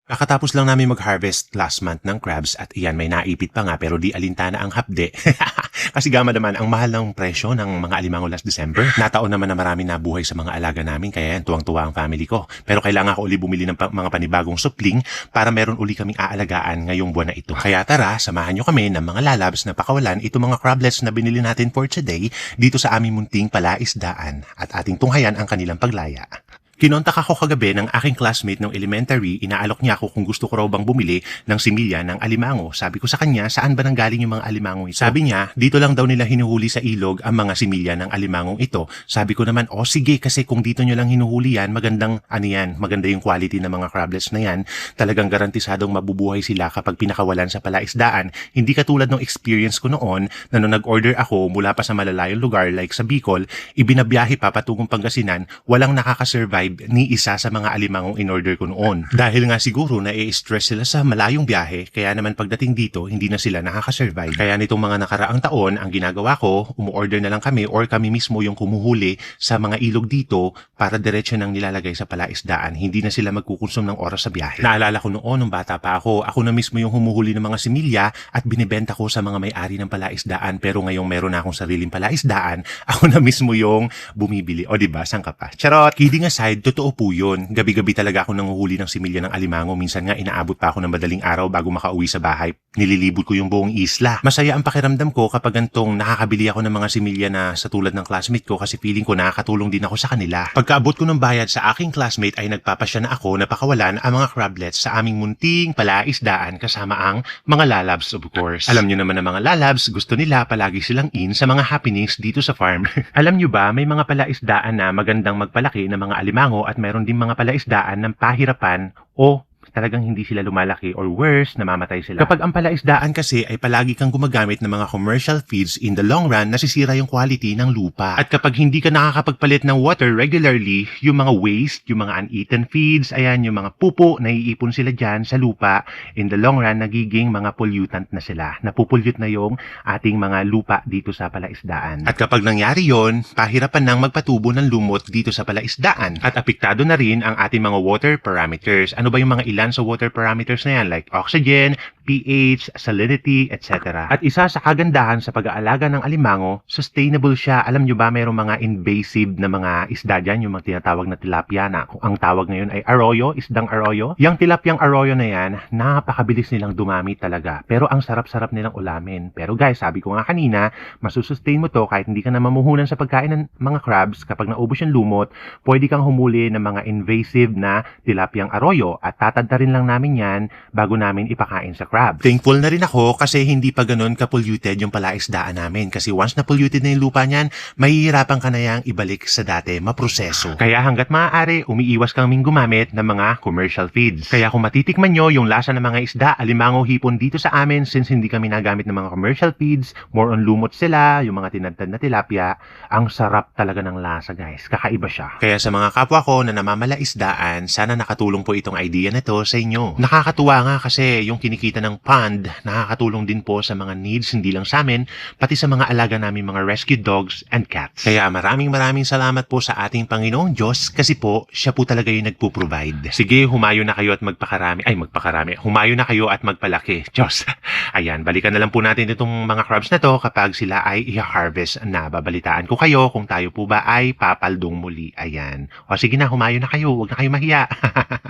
Kakatapos lang namin mag-harvest last month ng crabs at iyan may naipit pa nga pero di alintana ang hapde. Kasi gama naman ang mahal ng presyo ng mga alimango last December. Nataon naman na marami nabuhay sa mga alaga namin kaya yan tuwang-tuwa ang family ko. Pero kailangan ko uli bumili ng mga panibagong supling para meron uli kaming aalagaan ngayong buwan na ito. Kaya tara, samahan nyo kami ng mga lalabs na pakawalan itong mga crablets na binili natin for today dito sa aming munting palaisdaan at ating tunghayan ang kanilang paglaya. Kinontak ako kagabi ng aking classmate ng elementary, inaalok niya ako kung gusto ko raw bang bumili ng similya ng alimango. Sabi ko sa kanya, saan ba nanggaling yung mga alimango ito? Sabi niya, dito lang daw nila hinuhuli sa ilog ang mga similya ng alimangong ito. Sabi ko naman, sige kasi kung dito nyo lang hinuhuli yan, maganda yung quality ng mga crablets na yan. Talagang garantisadong mabubuhay sila kapag pinakawalan sa palaisdaan. Hindi katulad ng experience ko noon na nung nag-order ako mula pa sa malalayong lugar like sa Bicol, ibinabiyahe pa patungong Pangasinan, walang nakakasurvive ni isa sa mga alimangong in-order ko noon. Dahil nga siguro na-stress sila sa malayong biyahe, kaya naman pagdating dito, hindi na sila nakakasurvive. Kaya nitong mga nakaraang taon, ang ginagawa ko, umu-order na lang kami or kami mismo yung kumuhuli sa mga ilog dito para diretso nang nilalagay sa palaisdaan. Hindi na sila magkukonsume ng oras sa biyahe. Naalala ko noon, nung bata pa ako na mismo yung humuhuli ng mga similya at binibenta ko sa mga may-ari ng palaisdaan. Pero ngayong meron na akong sariling palaisdaan, ako na mismo yung bumibili. O diba, saan ka pa? Charot! Kidding aside, totoo po yun. Gabi-gabi talaga ako nanguhuli ng similya ng alimango. Minsan nga inaabot pa ako ng madaling araw bago makauwi sa bahay. Nililibot ko yung buong isla. Masaya ang pakiramdam ko kapag gantong nakakabili ako ng mga similya na sa tulad ng classmate ko kasi feeling ko nakakatulong din ako sa kanila. Pagkaabot ko ng bayad sa aking classmate ay nagpapasya na ako na pakawalan ang mga crablets sa aming munting palaisdaan kasama ang mga lalabs of course. Alam nyo naman ang mga lalabs, gusto nila palagi silang in sa mga happenings dito sa farm. Alam nyo ba, may mga palaisdaan na magandang magpalaki ng mga alimango at meron din mga palaisdaan ng pahirapan o talagang hindi sila lumalaki or worse, namamatay sila. Kapag ang palaisdaan kasi ay palagi kang gumagamit ng mga commercial feeds, in the long run, nasisira yung quality ng lupa. At kapag hindi ka nakakapagpalit ng water regularly, yung mga waste, yung mga uneaten feeds, ayan, yung mga pupo, naiipon sila dyan sa lupa, in the long run, nagiging mga pollutant na sila. Napupollute na yung ating mga lupa dito sa palaisdaan. At kapag nangyari yon, pahirapan nang magpatubo ng lumot dito sa palaisdaan. At apektado na rin ang ating mga water parameters. Ano ba yung mga ilan sa water parameters na yan like oxygen, pH, salinity, etc. At isa sa kagandahan sa pag-aalaga ng alimango, sustainable siya. Alam nyo ba, mayroong mga invasive na mga isda dyan, yung mga tinatawag na tilapia na ang tawag ngayon ay arroyo, isdang arroyo. Yung tilapyang arroyo na yan, napakabilis nilang dumami talaga. Pero ang sarap-sarap nilang ulamin. Pero guys, sabi ko nga kanina, masusustain mo to kahit hindi ka na mamuhunan sa pagkain ng mga crabs. Kapag naubos yung lumot, pwede kang humuli ng mga invasive na tilapyang arroyo at tatadtarin lang namin yan bago namin ipakain sa crabs. Thankful na rin ako kasi hindi pa ganun ka-polluted yung palaisdaan namin kasi once na polluted na yung lupa niyan, mahihirapan ka na yang ibalik sa dati, maproseso. Kaya hanggat maaari, umiiwas kaming gumamit ng mga commercial feeds. Kaya kung matitikman nyo yung lasa ng mga isda, alimango, hipon dito sa amin, since hindi kami nagamit ng mga commercial feeds, more on lumot sila, yung mga tinadtad na tilapia, ang sarap talaga ng lasa guys, kakaiba siya. Kaya sa mga kapwa ko na namamalaisdaan, sana nakatulong po itong idea na to sa inyo. Nakakatuwa nga kasi yung kinikita ng pond, nakakatulong din po sa mga needs, hindi lang sa amin, pati sa mga alaga namin mga rescue dogs and cats. Kaya maraming salamat po sa ating Panginoong Diyos kasi po, siya po talaga yung nagpo-provide. Sige, humayo na kayo at magpakarami. Humayo na kayo at magpalaki. Diyos. Ayan, balikan na lang po natin itong mga crabs na to kapag sila ay i-harvest na. Babalitaan ko kayo kung tayo po ba ay papaldong muli. Ayan. O sige na, humayo na kayo. Huwag na kayo mahiya.